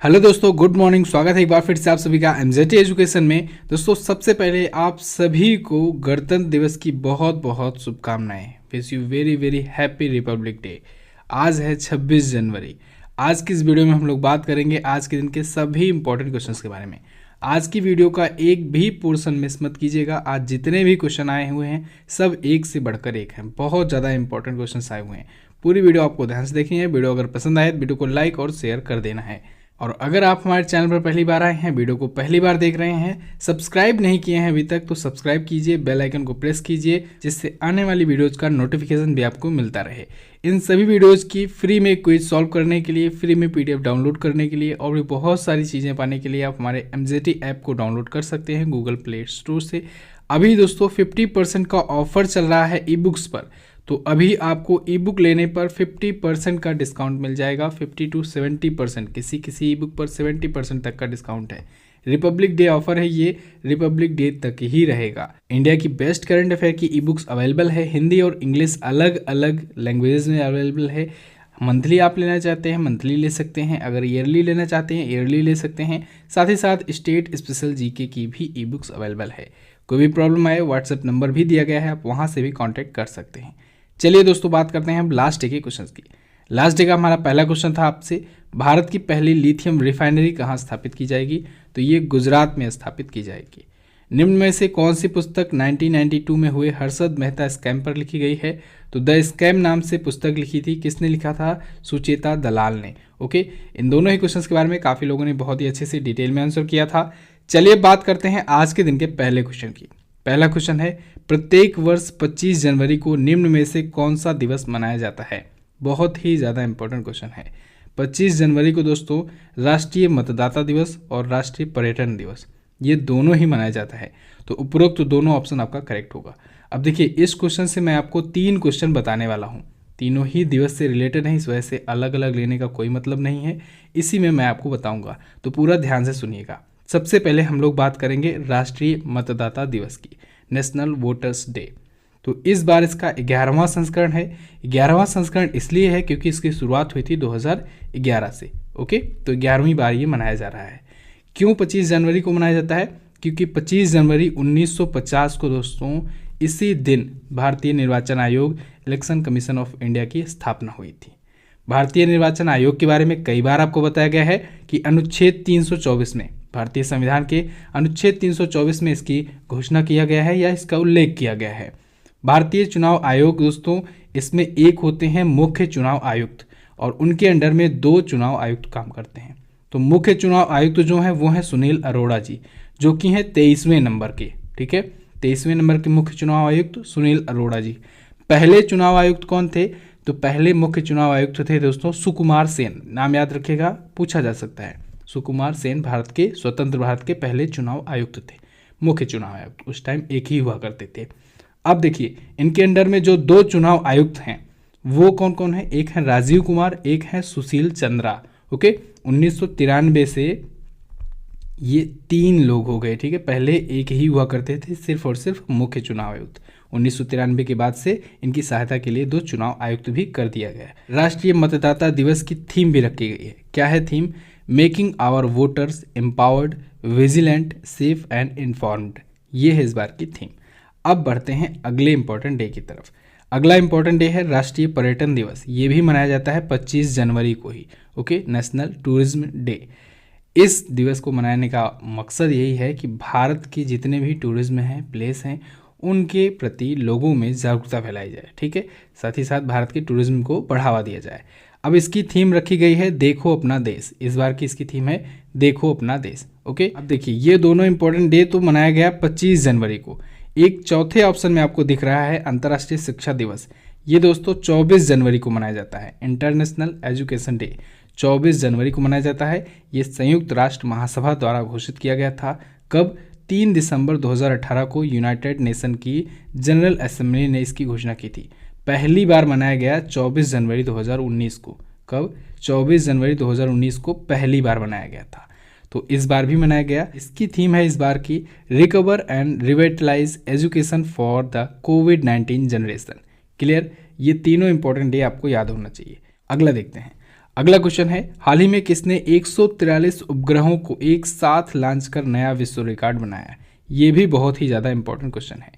Hello दोस्तों, good morning. स्वागत है एक बार फिर से आप सभी का एमजेटी एजुकेशन में। दोस्तों, सबसे पहले आप सभी को गणतंत्र दिवस की बहुत बहुत शुभकामनाएं। Wish you very very happy Republic day. आज है 26 जनवरी। आज की इस वीडियो में हम लोग बात करेंगे आज के दिन के सभी इंपॉर्टेंट क्वेश्चंस के बारे में। आज की वीडियो का एक भी पोर्शन मिस मत कीजिएगा। आज जितने भी क्वेश्चन आए हुए हैं सब एक से बढ़कर एक हैं। बहुत ज़्यादा इंपॉर्टेंट क्वेश्चन आए हुए हैं। पूरी वीडियो आपको ध्यान से देखनी है। वीडियो अगर पसंद आए तो वीडियो को लाइक और शेयर कर देना है। और अगर आप हमारे चैनल पर पहली बार आए हैं, वीडियो को पहली बार देख रहे हैं, सब्सक्राइब नहीं किए हैं अभी तक, तो सब्सक्राइब कीजिए, बेल आइकन को प्रेस कीजिए, जिससे आने वाली वीडियोज़ का नोटिफिकेशन भी आपको मिलता रहे। इन सभी वीडियोज़ की फ्री में क्विज सॉल्व करने के लिए, फ्री में पीडीएफ डाउनलोड करने के लिए और भी बहुत सारी चीज़ें पाने के लिए आप हमारे एमजेटी ऐप को डाउनलोड कर सकते हैं गूगल प्ले स्टोर से। अभी दोस्तों 50% का ऑफर चल रहा है ई बुक्स पर, तो अभी आपको ई बुक लेने पर 50% का डिस्काउंट मिल जाएगा। 50 to 70%, किसी किसी ई बुक पर 70% तक का डिस्काउंट है। रिपब्लिक डे ऑफर है, ये रिपब्लिक डे तक ही रहेगा। इंडिया की बेस्ट करंट अफेयर की ई बुक्स अवेलेबल है। हिंदी और इंग्लिश अलग अलग लैंग्वेजेस में अवेलेबल है। मंथली आप लेना चाहते हैं मंथली ले सकते हैं, अगर ईयरली लेना चाहते हैं ईयरली ले सकते हैं। साथ ही साथ स्टेट स्पेशल जीके की भी ई बुक्स अवेलेबल है। कोई भी प्रॉब्लम आए व्हाट्सएप नंबर भी दिया गया है, आप वहाँ से भी कॉन्टैक्ट कर सकते हैं। चलिए दोस्तों, बात करते हैं हम लास्ट डे के क्वेश्चंस की। लास्ट डे का हमारा पहला क्वेश्चन था आपसे, भारत की पहली लिथियम रिफाइनरी कहाँ स्थापित की जाएगी? तो ये गुजरात में स्थापित की जाएगी। निम्न में से कौन सी पुस्तक 1992 में हुए हर्षद मेहता स्कैम पर लिखी गई है? तो द स्कैम नाम से पुस्तक लिखी थी। किसने लिखा था? सुचेता दलाल ने। ओके, इन दोनों ही क्वेश्चंस के बारे में काफ़ी लोगों ने बहुत ही अच्छे से डिटेल में आंसर किया था। चलिए बात करते हैं आज के दिन के पहले क्वेश्चन की। पहला क्वेश्चन है, प्रत्येक वर्ष 25 जनवरी को निम्न में से कौन सा दिवस मनाया जाता है? बहुत ही ज़्यादा इंपॉर्टेंट क्वेश्चन है। 25 जनवरी को दोस्तों राष्ट्रीय मतदाता दिवस और राष्ट्रीय पर्यटन दिवस ये दोनों ही मनाया जाता है। तो उपरोक्त दोनों ऑप्शन आपका करेक्ट होगा। अब देखिए, इस क्वेश्चन से मैं आपको 3 क्वेश्चन बताने वाला हूँ। तीनों ही दिवस से रिलेटेड हैं, इस वजह से अलग अलग लेने का कोई मतलब नहीं है। इसी में मैं आपको बताऊँगा, तो पूरा ध्यान से सुनिएगा। सबसे पहले हम लोग बात करेंगे राष्ट्रीय मतदाता दिवस की, नेशनल वोटर्स डे। तो इस बार इसका 11वां संस्करण है। 11वां संस्करण इसलिए है क्योंकि इसकी शुरुआत हुई थी 2011 से। ओके, तो 11वीं बार ये मनाया जा रहा है। क्यों 25 जनवरी को मनाया जाता है? क्योंकि 25 जनवरी 1950 को दोस्तों इसी दिन भारतीय निर्वाचन आयोग, इलेक्शन कमीशन ऑफ इंडिया की स्थापना हुई थी। भारतीय निर्वाचन आयोग के बारे में कई बार आपको बताया गया है कि अनुच्छेद 324 में, भारतीय संविधान के अनुच्छेद 324 में इसकी घोषणा किया गया है या इसका उल्लेख किया गया है। भारतीय चुनाव आयोग दोस्तों, इसमें एक होते हैं मुख्य चुनाव आयुक्त और उनके अंडर में 2 चुनाव आयुक्त काम करते हैं। तो मुख्य चुनाव आयुक्त जो हैं वो हैं सुनील अरोड़ा जी, जो कि हैं 23वें नंबर के। ठीक है, 23वें नंबर के मुख्य चुनाव आयुक्त सुनील अरोड़ा जी। पहले चुनाव आयुक्त कौन थे? तो पहले मुख्य चुनाव आयुक्त थे दोस्तों सुकुमार सेन। नाम याद रखिएगा, पूछा जा सकता है। सुकुमार सेन भारत के, स्वतंत्र भारत के पहले चुनाव आयुक्त थे, मुख्य चुनाव आयुक्त। उस टाइम एक ही हुआ करते थे। अब देखिए, इनके अंडर में जो 2 चुनाव आयुक्त हैं वो कौन कौन है? एक है राजीव कुमार, एक है सुशील चंद्रा। ओके, 1993 से ये 3 लोग हो गए। ठीक है, पहले एक ही हुआ करते थे, सिर्फ और सिर्फ मुख्य चुनाव आयुक्त। 1993 के बाद से इनकी सहायता के लिए 2 चुनाव आयुक्त भी कर दिया गया है। राष्ट्रीय मतदाता दिवस की थीम भी रखी गई है। क्या है theme? Making our voters empowered, vigilant, safe and informed. ये है इस बार की थीम। अब बढ़ते हैं अगले इंपॉर्टेंट डे की तरफ। अगला इंपॉर्टेंट डे है राष्ट्रीय पर्यटन दिवस। ये भी मनाया जाता है 25 जनवरी को ही। Okay, national tourism day. इस दिवस को मनाने का मकसद यही है कि भारत के जितने भी टूरिज्म हैं, प्लेस हैं, उनके प्रति लोगों में जागरूकता फैलाई जाए। ठीक है, साथ ही साथ भारत के टूरिज्म को बढ़ावा दिया जाए। अब इसकी थीम रखी गई है देखो अपना देश। इस बार की इसकी थीम है देखो अपना देश। ओके, अब देखिए, ये दोनों इंपॉर्टेंट डे तो मनाया गया 25 जनवरी को। एक चौथे ऑप्शन में आपको दिख रहा है अंतर्राष्ट्रीय शिक्षा दिवस। ये दोस्तों 24 जनवरी को मनाया जाता है। इंटरनेशनल एजुकेशन डे 24 जनवरी को मनाया जाता है। ये संयुक्त राष्ट्र महासभा द्वारा घोषित किया गया था। कब? 3 दिसंबर 2018 को यूनाइटेड नेशन की जनरल असेंबली ने इसकी घोषणा की थी। पहली बार मनाया गया 24 जनवरी 2019 को। कब? 24 जनवरी 2019 को पहली बार मनाया गया था। तो इस बार भी मनाया गया। इसकी थीम है इस बार की recover and revitalise education for the covid generation. Clear? ये तीनों इंपॉर्टेंट डे आपको याद होना चाहिए। अगला देखते हैं। अगला क्वेश्चन है, हाल ही में किसने 143 उपग्रहों को एक साथ लॉन्च कर नया विश्व रिकॉर्ड बनाया? ये भी बहुत ही ज़्यादा इंपॉर्टेंट क्वेश्चन है।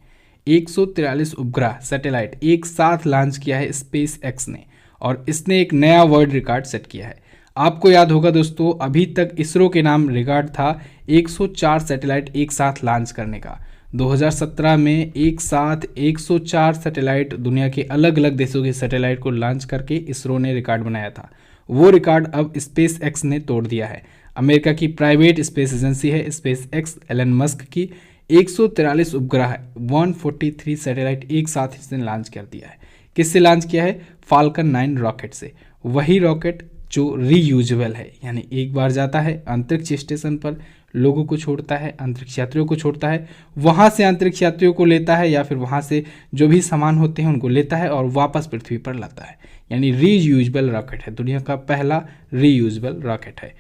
143 उपग्रह सैटेलाइट एक साथ लॉन्च किया है स्पेस एक्स ने, और इसने एक नया वर्ल्ड रिकॉर्ड सेट किया है। आपको याद होगा दोस्तों, अभी तक इसरो के नाम रिकॉर्ड था 104 सैटेलाइट एक साथ लॉन्च करने का। 2017 में एक साथ 104 सैटेलाइट, दुनिया के अलग अलग देशों के सैटेलाइट को लॉन्च करके इसरो ने रिकॉर्ड बनाया था। वो रिकॉर्ड अब स्पेस एक्स ने तोड़ दिया है। अमेरिका की प्राइवेट स्पेस एजेंसी है स्पेस एक्स, एलन मस्क की 143 उपग्रह 143 सैटेलाइट एक साथ इसने लॉन्च कर दिया है। किससे लॉन्च किया है? फाल्कन 9 रॉकेट से। वही रॉकेट जो रीयूजेबल है, यानी एक बार जाता है अंतरिक्ष स्टेशन पर, लोगों को छोड़ता है, अंतरिक्ष यात्रियों को छोड़ता है, वहाँ से अंतरिक्ष यात्रियों को लेता है या फिर वहाँ से जो भी सामान होते हैं उनको लेता है और वापस पृथ्वी पर लाता है। यानी रीयूजेबल रॉकेट है, दुनिया का पहला रीयूजेबल रॉकेट है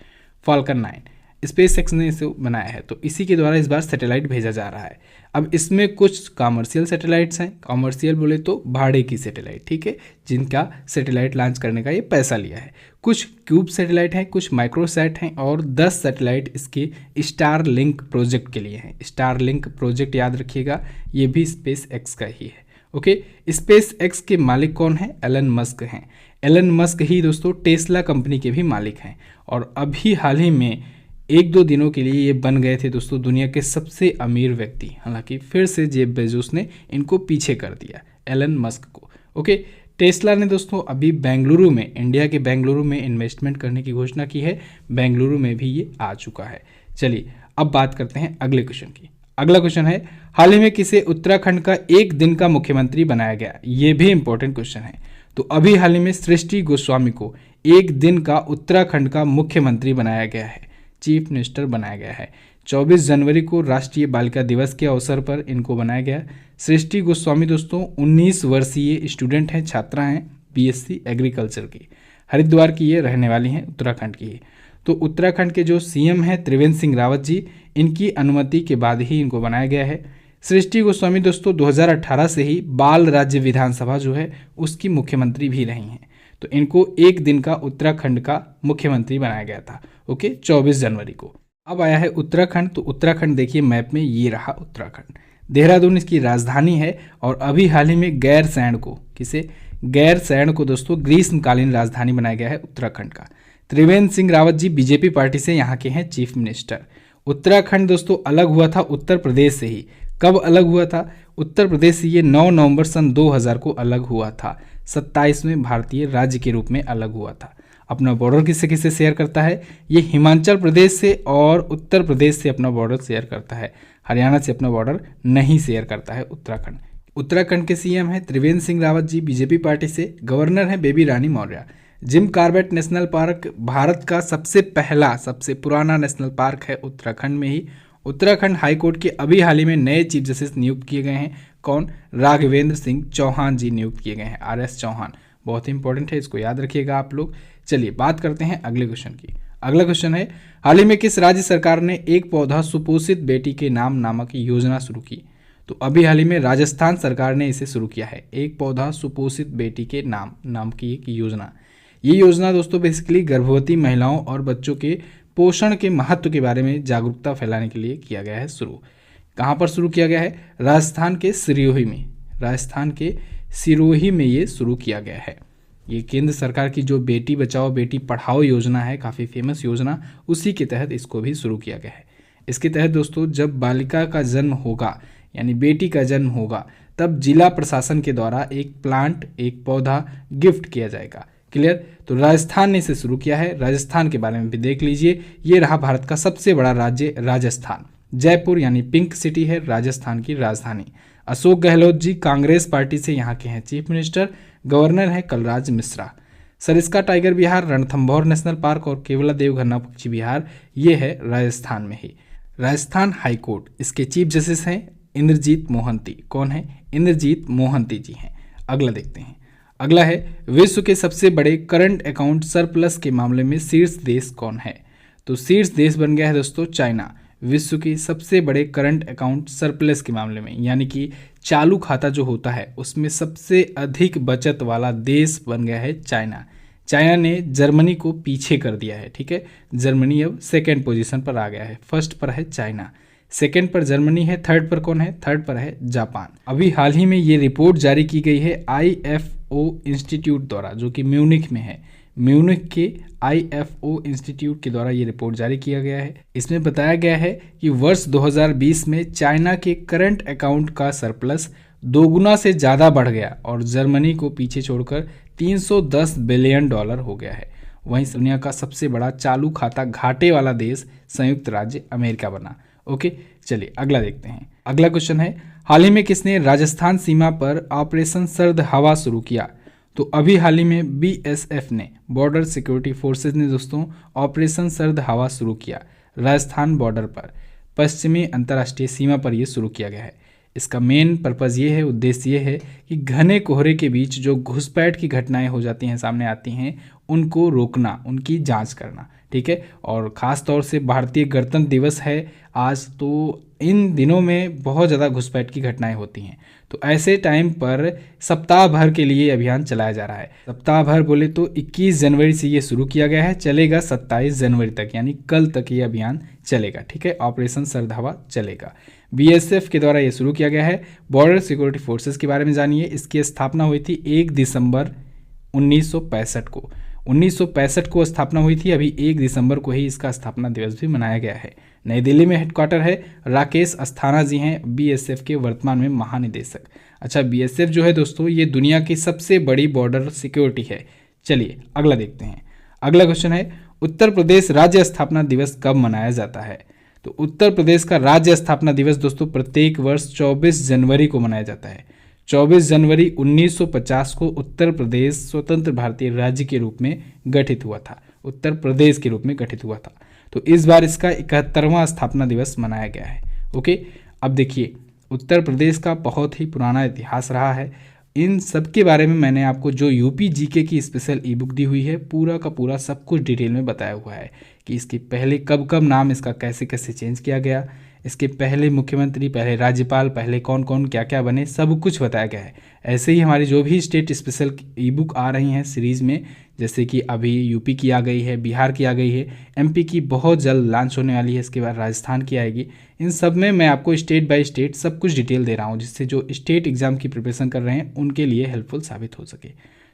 फाल्कन 9। स्पेस एक्स ने इसे बनाया है, तो इसी के द्वारा इस बार सैटेलाइट भेजा जा रहा है। अब इसमें कुछ कॉमर्शियल सैटेलाइट्स हैं, कॉमर्शियल बोले तो भाड़े की सैटेलाइट, ठीक है, जिनका सैटेलाइट लॉन्च करने का ये पैसा लिया है। कुछ क्यूब सैटेलाइट हैं, कुछ माइक्रोसैट हैं, और 10 सैटेलाइट इसके स्टार लिंक प्रोजेक्ट के लिए हैं। स्टार लिंक प्रोजेक्ट याद रखिएगा, ये भी स्पेस एक्स का ही है। ओके, स्पेस एक्स के मालिक कौन है? एलन मस्क हैं। एलन मस्क ही दोस्तों टेस्ला कंपनी के भी मालिक हैं, और अभी हाल ही में 1-2 दिनों के लिए ये बन गए थे दोस्तों दुनिया के सबसे अमीर व्यक्ति। हालांकि फिर से जेफ बेजोस ने इनको पीछे कर दिया, एलन मस्क को। ओके, टेस्ला ने दोस्तों अभी बेंगलुरु में, इंडिया के बेंगलुरु में इन्वेस्टमेंट करने की घोषणा की है। बेंगलुरु में भी ये आ चुका है। चलिए अब बात करते हैं अगले क्वेश्चन की। अगला क्वेश्चन है, हाल ही में किसे उत्तराखंड का एक दिन का मुख्यमंत्री बनाया गया? ये भी इंपॉर्टेंट क्वेश्चन है। तो अभी हाल ही में सृष्टि गोस्वामी को एक दिन का उत्तराखंड का मुख्यमंत्री बनाया गया है, चीफ मिनिस्टर बनाया गया है। 24 जनवरी को राष्ट्रीय बालिका दिवस के अवसर पर इनको बनाया गया। सृष्टि गोस्वामी दोस्तों 19 वर्षीय स्टूडेंट हैं, छात्रा हैं, बीएससी एग्रीकल्चर की, हरिद्वार की ये रहने वाली हैं, उत्तराखंड की। तो उत्तराखंड के जो सीएम हैं त्रिवेंद्र सिंह रावत जी, इनकी अनुमति के बाद ही इनको बनाया गया है। सृष्टि गोस्वामी दोस्तों 2018 से ही बाल राज्य विधानसभा जो है उसकी मुख्यमंत्री भी रही हैं। तो इनको एक दिन का उत्तराखंड का मुख्यमंत्री बनाया गया था। ओके, 24 जनवरी को। अब आया है उत्तराखंड। तो उत्तराखंड देखिए मैप में, ये रहा उत्तराखंड। देहरादून इसकी राजधानी है, और अभी हाल ही में गैरसैंण को, किसे? गैरसैंण को दोस्तों ग्रीष्मकालीन राजधानी बनाया गया है उत्तराखंड का। त्रिवेंद्र सिंह रावत जी बीजेपी पार्टी से यहाँ के हैं चीफ मिनिस्टर। उत्तराखंड दोस्तों अलग हुआ था उत्तर प्रदेश से ही। कब अलग हुआ था? उत्तर प्रदेश से ये 9 नवंबर सन 2000 को अलग हुआ था। 27वें भारतीय राज्य के रूप में अलग हुआ था। अपना बॉर्डर किससे किससे शेयर करता है? ये हिमाचल प्रदेश से और उत्तर प्रदेश से अपना बॉर्डर शेयर करता है। हरियाणा से अपना बॉर्डर नहीं शेयर करता है उत्तराखंड। उत्तराखंड के सीएम हैं त्रिवेंद्र सिंह रावत जी बीजेपी पार्टी से। गवर्नर हैं Baby Rani Maurya. Jim Corbett national park Bharat का सबसे पहला, सबसे पुराना नेशनल पार्क है उत्तराखंड में ही। उत्तराखंड हाईकोर्ट के अभी हाल ही में नए चीफ जस्टिस नियुक्त किए गए हैं। कौन? राघवेंद्र सिंह चौहान जी नियुक्त किए गए हैं, RS चौहान। बहुत इंपॉर्टेंट है, इसको याद रखिएगा आप लोग। चलिए बात करते हैं अगले क्वेश्चन की। अगला क्वेश्चन है, हाल ही में किस राज्य सरकार ने एक पौधा सुपोषित बेटी के नाम नामक योजना शुरू की? तो अभी हाल ही में राजस्थान सरकार ने इसे शुरू किया है, एक पौधा सुपोषित बेटी के नाम की एक योजना। ये योजना दोस्तों बेसिकली गर्भवती महिलाओं और बच्चों के पोषण के महत्व के बारे में जागरूकता फैलाने के लिए किया गया है शुरू। कहाँ पर शुरू किया गया है? राजस्थान के सिरोही में। राजस्थान के सिरोही में ये शुरू किया गया है। ये केंद्र सरकार की जो बेटी बचाओ बेटी पढ़ाओ योजना है, काफ़ी फेमस योजना, उसी के तहत इसको भी शुरू किया गया है। इसके तहत दोस्तों जब बालिका का जन्म होगा, यानी बेटी का जन्म होगा, तब जिला प्रशासन के द्वारा एक प्लांट, एक पौधा गिफ्ट किया जाएगा। क्लियर? तो राजस्थान ने इसे शुरू किया है। राजस्थान के बारे में भी देख लीजिए। ये रहा भारत का सबसे बड़ा राज्य राजस्थान। जयपुर यानी पिंक सिटी है राजस्थान की राजधानी। अशोक गहलोत जी कांग्रेस पार्टी से यहाँ के हैं चीफ मिनिस्टर। गवर्नर हैं Kalraj Mishra. Sariska tiger Bihar, Ranthambore national park और केवला देवघरना पक्षी विहार, ये है राजस्थान में ही। राजस्थान हाईकोर्ट, इसके चीफ जस्टिस हैं इंद्रजीत मोहंती। कौन है? इंद्रजीत मोहंती जी हैं। अगला देखते हैं। अगला है, विश्व के सबसे बड़े करंट अकाउंट सरप्लस के मामले में शीर्ष देश कौन है? तो शीर्ष देश बन गया है दोस्तों चाइना। विश्व के सबसे बड़े करंट अकाउंट सरप्लस के मामले में, यानी कि चालू खाता जो होता है उसमें सबसे अधिक बचत वाला देश बन गया है चाइना। चाइना ने जर्मनी को पीछे कर दिया है। ठीक है, जर्मनी अब सेकेंड पोजीशन पर आ गया है। फर्स्ट पर है चाइना, सेकेंड पर जर्मनी है, थर्ड पर कौन है? थर्ड पर है जापान। अभी हाल ही में ये रिपोर्ट जारी की गई है IFO इंस्टीट्यूट द्वारा, जो कि म्यूनिख में है। म्यूनिख के IFO इंस्टीट्यूट के द्वारा ये रिपोर्ट जारी किया गया है। इसमें बताया गया है कि वर्ष 2020 में चाइना के करंट अकाउंट का सरप्लस 2 गुना से ज़्यादा बढ़ गया और जर्मनी को पीछे छोड़कर $310 बिलियन हो गया है। वहीं दुनिया का सबसे बड़ा चालू खाता घाटे वाला देश संयुक्त राज्य अमेरिका बना। ओके, चलिए अगला देखते हैं। अगला क्वेश्चन है, हाल ही में किसने राजस्थान सीमा पर ऑपरेशन सर्द हवा शुरू किया? तो अभी हाल ही में BSF ने, बॉर्डर सिक्योरिटी फोर्सेज ने दोस्तों ऑपरेशन सर्द हवा शुरू किया। राजस्थान बॉर्डर पर, पश्चिमी अंतर्राष्ट्रीय सीमा पर यह शुरू किया गया है। इसका मेन पर्पज़ ये है, उद्देश्य ये है कि घने कोहरे के बीच जो घुसपैठ की घटनाएं हो जाती हैं, सामने आती हैं, उनको रोकना, उनकी जांच करना। ठीक है, और ख़ास तौर से भारतीय गणतंत्र दिवस है आज, तो इन दिनों में बहुत ज़्यादा घुसपैठ की घटनाएं होती हैं। तो ऐसे टाइम पर सप्ताह भर के लिए अभियान चलाया जा रहा है। सप्ताह भर बोले तो 21 जनवरी से ये शुरू किया गया है, चलेगा 27 जनवरी तक, यानी कल तक ये अभियान चलेगा। ठीक है, ऑपरेशन सर्द हवा चलेगा। BSF के द्वारा ये शुरू किया गया है। बॉर्डर सिक्योरिटी फोर्सेस के बारे में जानिए। इसकी स्थापना हुई थी 1 दिसंबर 1965 को। 1965 को स्थापना हुई थी। अभी 1 दिसंबर को ही इसका स्थापना दिवस भी मनाया गया है। नई दिल्ली में हेडक्वार्टर है। राकेश अस्थाना जी हैं BSF के वर्तमान में महानिदेशक। अच्छा, BSF जो है दोस्तों, ये दुनिया की सबसे बड़ी बॉर्डर सिक्योरिटी है। चलिए अगला देखते हैं। अगला क्वेश्चन है, उत्तर प्रदेश राज्य स्थापना दिवस कब मनाया जाता है? तो उत्तर प्रदेश का राज्य स्थापना दिवस दोस्तों प्रत्येक वर्ष 24 जनवरी को मनाया जाता है। 24 जनवरी 1950 को उत्तर प्रदेश स्वतंत्र भारतीय राज्य के रूप में गठित हुआ था। उत्तर प्रदेश के रूप में गठित हुआ था। तो इस बार इसका 71वां स्थापना दिवस मनाया गया है। ओके, अब देखिए, उत्तर प्रदेश का बहुत ही पुराना इतिहास रहा है। इन सब के बारे में मैंने आपको जो UP GK की स्पेशल ई बुक दी हुई है, पूरा का पूरा सब कुछ डिटेल में बताया हुआ है कि इसके पहले कब कब नाम इसका कैसे कैसे चेंज किया गया, इसके पहले मुख्यमंत्री, पहले राज्यपाल, पहले कौन कौन क्या क्या बने, सब कुछ बताया गया है। ऐसे ही हमारी जो भी स्टेट स्पेशल ई-बुक आ रही हैं सीरीज़ में, जैसे कि अभी UP की आ गई है, बिहार की आ गई है, MP की बहुत जल्द लॉन्च होने वाली है, इसके बाद राजस्थान की आएगी। इन सब में मैं आपको स्टेट बाय स्टेट सब कुछ डिटेल दे रहा हूँ, जिससे जो स्टेट एग्जाम की प्रिपरेशन कर रहे हैं उनके लिए हेल्पफुल साबित हो सके।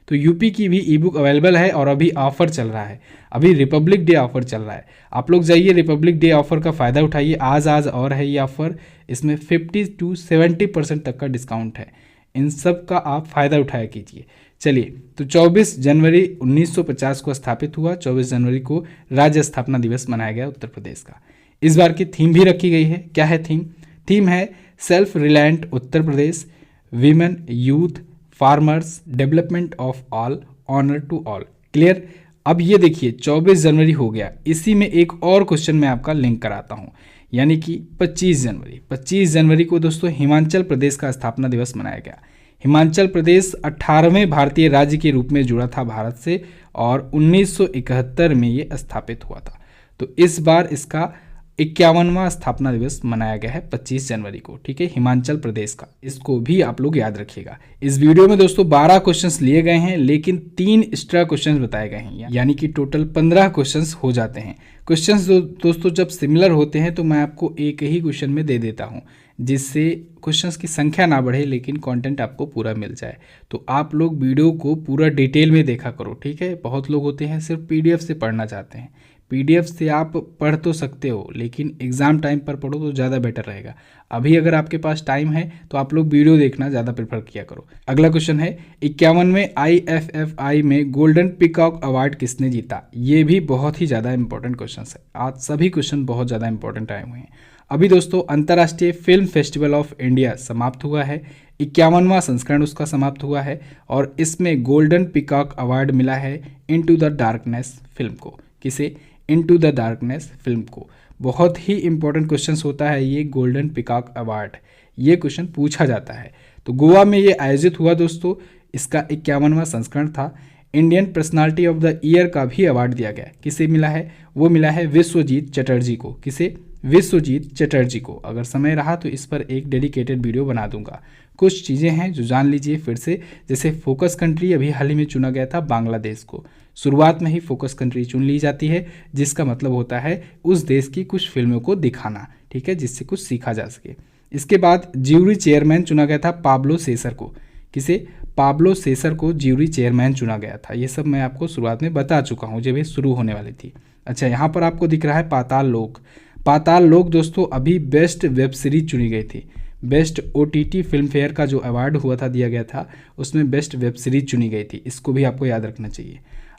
तो UP की भी ई-बुक अवेलेबल है और अभी ऑफर चल रहा है। अभी रिपब्लिक डे ऑफर चल रहा है। आप लोग जाइए, रिपब्लिक डे ऑफर का फ़ायदा उठाइए। आज और है ये ऑफर। इसमें 50 to 70% तक का डिस्काउंट है। इन सब का आप फ़ायदा उठाया कीजिए। चलिए, तो 24 जनवरी 1950 को स्थापित हुआ। 24 जनवरी को राज्य स्थापना दिवस मनाया गया उत्तर प्रदेश का। इस बार की थीम भी रखी गई है। क्या है थीम? थीम है self reliant Uttar Pradesh, women, youth, farmers, development of all, honour to all. Clear? अब ये देखिए, 24 जनवरी हो गया। इसी में एक और क्वेश्चन मैं आपका लिंक कराता हूँ, यानी कि 25 जनवरी। 25 जनवरी को दोस्तों हिमाचल प्रदेश का स्थापना दिवस मनाया गया। हिमाचल प्रदेश 18वें भारतीय राज्य के रूप में जुड़ा था भारत से और 1971 में ये स्थापित हुआ था। तो इस बार इसका 51वां स्थापना दिवस मनाया गया है 25 जनवरी को। ठीक है, हिमाचल प्रदेश का। इसको भी आप लोग याद रखिएगा। इस वीडियो में दोस्तों 12 क्वेश्चंस लिए गए हैं, लेकिन 3 एक्स्ट्रा क्वेश्चंस बताए गए हैं, यानी कि टोटल 15 क्वेश्चंस हो जाते हैं। क्वेश्चंस दोस्तों जब सिमिलर होते हैं तो मैं आपको एक ही क्वेश्चन में दे देता हूँ, जिससे क्वेश्चंस की संख्या ना बढ़े लेकिन कंटेंट आपको पूरा मिल जाए। तो आप लोग वीडियो को पूरा डिटेल में देखा करो। ठीक है, बहुत लोग होते हैं सिर्फ PDF से पढ़ना चाहते हैं। PDF से आप पढ़ तो सकते हो, लेकिन एग्ज़ाम टाइम पर पढ़ो तो ज़्यादा बेटर रहेगा। अभी अगर आपके पास टाइम है तो आप लोग वीडियो देखना ज़्यादा प्रेफर किया करो। अगला क्वेश्चन है, 51वें IFFI में गोल्डन पिकॉक अवार्ड किसने जीता? ये भी बहुत ही ज़्यादा इंपॉर्टेंट क्वेश्चन है। आज सभी क्वेश्चन बहुत ज़्यादा इंपॉर्टेंट आए हुए हैं। अभी दोस्तों अंतर्राष्ट्रीय फिल्म फेस्टिवल ऑफ इंडिया समाप्त हुआ है। 51वां संस्करण उसका समाप्त हुआ है और इसमें गोल्डन पिकॉक अवार्ड मिला है इनटू द डार्कनेस फिल्म को। किसे? इनटू द डार्कनेस फिल्म को। बहुत ही इंपॉर्टेंट क्वेश्चन होता है ये गोल्डन पिकॉक अवार्ड। ये क्वेश्चन पूछा जाता है। तो गोवा में ये आयोजित हुआ दोस्तों। इसका 51वां संस्करण था। Indian personality of the year का भी अवार्ड दिया गया। किसे मिला है? वो मिला है विश्वजीत चटर्जी को। किसे? विश्वजीत चटर्जी को। अगर समय रहा तो इस पर एक डेडिकेटेड वीडियो बना दूंगा। कुछ चीज़ें हैं जो जान लीजिए फिर से, जैसे फोकस कंट्री अभी हाल ही में चुना गया था बांग्लादेश को। शुरुआत में ही फोकस कंट्री चुन ली जाती है, जिसका मतलब होता है उस देश की कुछ फिल्मों को दिखाना, ठीक है, जिससे कुछ सीखा जा सके। इसके बाद ज्यूरी चेयरमैन चुना गया था पाब्लो सेसर को। किसे? पाब्लो सेसर को ज्यूरी चेयरमैन चुना गया था। ये सब मैं आपको शुरुआत में बता चुका हूँ जब ये शुरू होने वाली थी। अच्छा, यहाँ पर आपको दिख रहा है पाताल लोक। पाताल लोक दोस्तों अभी बेस्ट वेब सीरीज चुनी गई थी। बेस्ट OTT फिल्म फेयर का जो अवार्ड हुआ था, दिया गया था, उसमें बेस्ट वेब सीरीज चुनी गई थी। इसको भी आपको याद रखना चाहिए।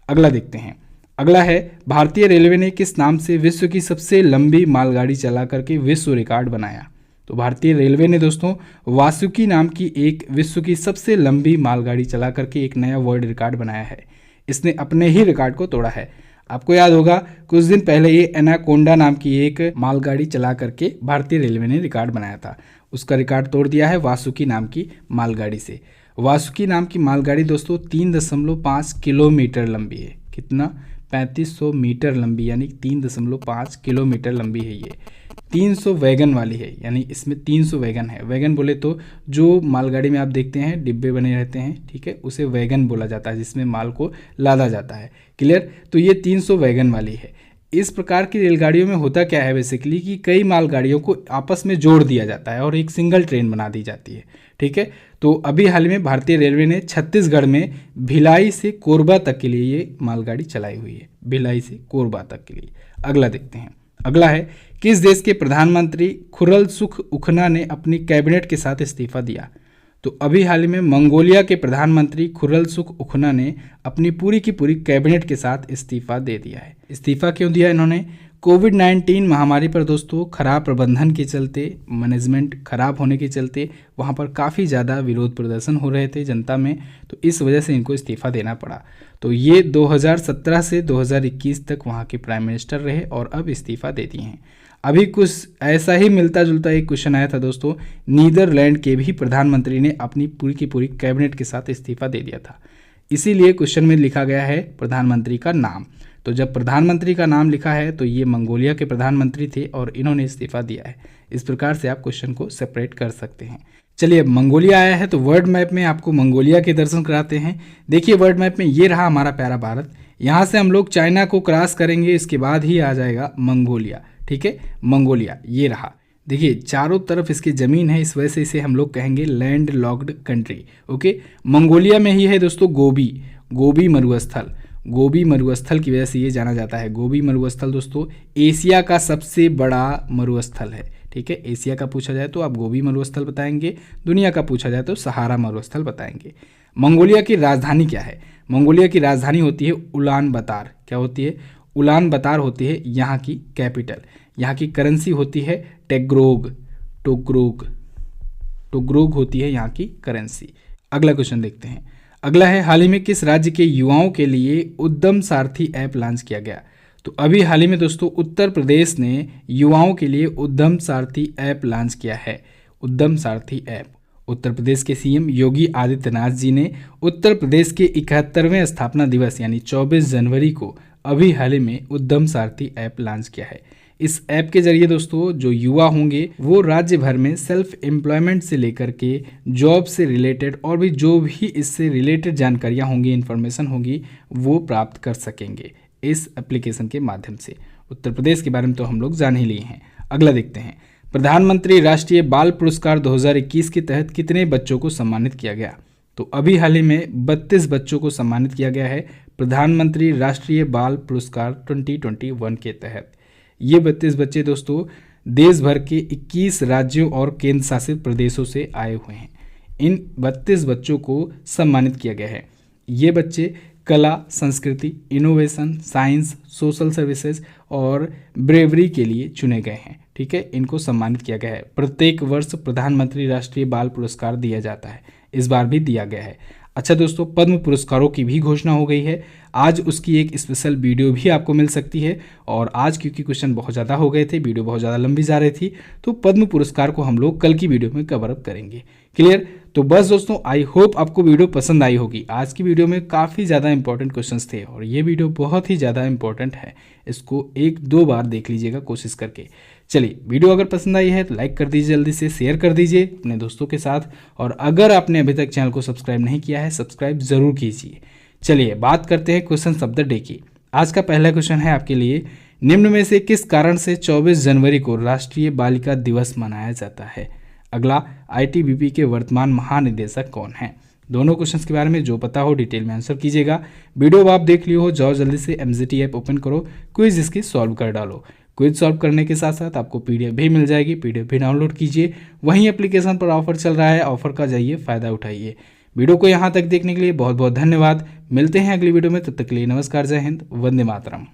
अगला देखते हैं। अगला है भारतीय रेलवे ने किस नाम से विश्व की सबसे लंबी मालगाड़ी चला करके विश्व रिकॉर्ड बनाया? तो भारतीय रेलवे ने दोस्तों वासुकी नाम की एक विश्व की सबसे लंबी मालगाड़ी चला करके एक नया वर्ल्ड रिकॉर्ड बनाया है। इसने अपने ही रिकॉर्ड को तोड़ा है। आपको याद होगा कुछ दिन पहले ये एनाकोंडा नाम की एक मालगाड़ी चला करके भारतीय रेलवे ने रिकॉर्ड बनाया था। उसका रिकॉर्ड तोड़ दिया है वासुकी नाम की मालगाड़ी से। वासुकी नाम की मालगाड़ी दोस्तों 3.5 किलोमीटर लंबी है। कितना? 3500 मीटर लंबी, यानी 3.5 किलोमीटर लंबी है ये। 300 वैगन वाली है, यानी इसमें 300 वैगन है। वैगन बोले तो जो मालगाड़ी में आप देखते हैं डिब्बे बने रहते हैं, ठीक है, उसे वैगन बोला जाता है, जिसमें माल को लादा जाता है। क्लियर? तो ये 300 वैगन वाली है। इस प्रकार की रेलगाड़ियों में होता क्या है बेसिकली कि कई मालगाड़ियों को आपस में जोड़ दिया जाता है और एक सिंगल ट्रेन बना दी जाती है, ठीक है। तो अभी हाल में भारतीय रेलवे ने छत्तीसगढ़ में भिलाई से कोरबा तक के लिए ये मालगाड़ी चलाई हुई है। भिलाई से कोरबा तक के लिए। अगला देखते हैं। अगला है किस देश के प्रधानमंत्री खुरलसुख उखना ने अपनी कैबिनेट के साथ इस्तीफा दिया? तो अभी हाल ही में मंगोलिया के प्रधानमंत्री खुरलसुख उखना ने अपनी पूरी की पूरी कैबिनेट के साथ इस्तीफा दे दिया है। इस्तीफा क्यों दिया इन्होंने? कोविड-19 महामारी पर दोस्तों खराब प्रबंधन के चलते, मैनेजमेंट खराब होने के चलते वहाँ पर काफ़ी ज़्यादा विरोध प्रदर्शन हो रहे थे जनता में, तो इस वजह से इनको इस्तीफा देना पड़ा। तो ये 2017 से 2021 तक वहाँ के प्राइम मिनिस्टर रहे और अब इस्तीफा दे दिए हैं। अभी कुछ ऐसा ही मिलता जुलता एक क्वेश्चन आया था दोस्तों, नीदरलैंड के भी प्रधानमंत्री ने अपनी पूरी की पूरी कैबिनेट के साथ इस्तीफा दे दिया था। इसीलिए क्वेश्चन में लिखा गया है प्रधानमंत्री का नाम। तो जब प्रधानमंत्री का नाम लिखा है तो ये मंगोलिया के प्रधानमंत्री थे और इन्होंने इस्तीफा दिया है। इस प्रकार से आप क्वेश्चन को सेपरेट कर सकते हैं। चलिए, अब मंगोलिया आया है तो वर्ल्ड मैप में आपको मंगोलिया के दर्शन कराते हैं। देखिए वर्ल्ड मैप में ये रहा हमारा प्यारा भारत। यहाँ से हम लोग चाइना को क्रॉस करेंगे, इसके बाद ही आ जाएगा मंगोलिया, ठीक है। मंगोलिया ये रहा। देखिए चारों तरफ इसकी ज़मीन है, इस वजह से इसे हम लोग कहेंगे land locked country, okay. Mongolia में ही है दोस्तों गोबी मरुस्थल। गोबी मरुस्थल की वजह से ये जाना जाता है। गोबी मरुस्थल दोस्तों एशिया का सबसे बड़ा मरुस्थल है, ठीक है। एशिया का पूछा जाए तो आप गोबी मरुस्थल बताएंगे, दुनिया का पूछा जाए तो सहारा मरुस्थल बताएंगे। मंगोलिया की राजधानी क्या है? मंगोलिया की राजधानी होती है उलान बतार। क्या होती है? उलान बतार होती है यहाँ की कैपिटल। यहाँ की करेंसी होती है टोग्रोग होती है यहाँ की करेंसी। अगला क्वेश्चन देखते हैं। अगला है हाल ही में किस राज्य के युवाओं के लिए उद्यम सारथी ऐप लॉन्च किया गया? तो अभी हाल ही में दोस्तों उत्तर प्रदेश ने युवाओं के लिए उद्यम सारथी ऐप लॉन्च किया है। उद्यम सारथी ऐप उत्तर प्रदेश के सीएम योगी आदित्यनाथ जी ने उत्तर प्रदेश के 71वें स्थापना दिवस यानी 24 जनवरी को अभी हाल ही में उद्यम सारथी ऐप लॉन्च किया है। इस ऐप के जरिए दोस्तों जो युवा होंगे वो राज्य भर में सेल्फ एम्प्लॉयमेंट से लेकर के जॉब से रिलेटेड और भी जो भी इससे रिलेटेड जानकारियां होंगी, इन्फॉर्मेशन होगी, वो प्राप्त कर सकेंगे इस एप्लीकेशन के माध्यम से। उत्तर प्रदेश के बारे में तो हम लोग जान ही लिए हैं। अगला देखते हैं। प्रधानमंत्री राष्ट्रीय बाल पुरस्कार 2021 के तहत कितने बच्चों को सम्मानित किया गया? तो अभी हाल ही में 32 बच्चों को सम्मानित किया गया है प्रधानमंत्री राष्ट्रीय बाल पुरस्कार 2021 के तहत। ये 32 बच्चे दोस्तों देश भर के 21 राज्यों और केंद्र शासित प्रदेशों से आए हुए हैं। इन 32 बच्चों को सम्मानित किया गया है। ये बच्चे कला, संस्कृति, इनोवेशन, साइंस, सोशल सर्विसेज और ब्रेवरी के लिए चुने गए हैं, ठीक है। इनको सम्मानित किया गया है। प्रत्येक वर्ष प्रधानमंत्री राष्ट्रीय बाल पुरस्कार दिया जाता है, इस बार भी दिया गया है। अच्छा दोस्तों, पद्म पुरस्कारों की भी घोषणा हो गई है। आज उसकी एक स्पेशल वीडियो भी आपको मिल सकती है। और आज क्योंकि क्वेश्चन बहुत ज़्यादा हो गए थे, वीडियो बहुत ज़्यादा लंबी जा रही थी, तो पद्म पुरस्कार को हम लोग कल की वीडियो में कवर अप करेंगे। क्लियर? तो बस दोस्तों, आई होप आपको वीडियो पसंद आई होगी। आज की वीडियो में काफ़ी ज़्यादा इंपॉर्टेंट क्वेश्चंस थे और ये वीडियो बहुत ही ज़्यादा इंपॉर्टेंट है। इसको 1-2 बार देख लीजिएगा कोशिश करके। चलिए, वीडियो अगर पसंद आई है तो लाइक कर दीजिए, जल्दी से शेयर कर दीजिए अपने दोस्तों के साथ। और अगर आपने अभी तक चैनल को सब्सक्राइब नहीं किया है, सब्सक्राइब ज़रूर कीजिए। चलिए बात करते हैं क्वेश्चन ऑफ द डे की। आज का पहला क्वेश्चन है आपके लिए, निम्न में से किस कारण से 24 जनवरी को राष्ट्रीय बालिका दिवस मनाया जाता है? अगला, आईटीबीपी के वर्तमान महानिदेशक कौन हैं? दोनों क्वेश्चंस के बारे में जो पता हो डिटेल में आंसर कीजिएगा। वीडियो अब आप देख लियो हो, जाओ जल्दी से एमजीटी ऐप ओपन करो, क्विज इसकी सॉल्व कर डालो। क्विज सॉल्व करने के साथ साथ आपको पीडीएफ भी मिल जाएगी, पीडीएफ भी डाउनलोड कीजिए। वहीं एप्लीकेशन पर ऑफर चल रहा है, ऑफर का जाइए फ़ायदा उठाइए। वीडियो को यहाँ तक देखने के लिए बहुत बहुत धन्यवाद। मिलते हैं अगली वीडियो में, तब तक के लिए नमस्कार, जय हिंद, वंदे मातरम।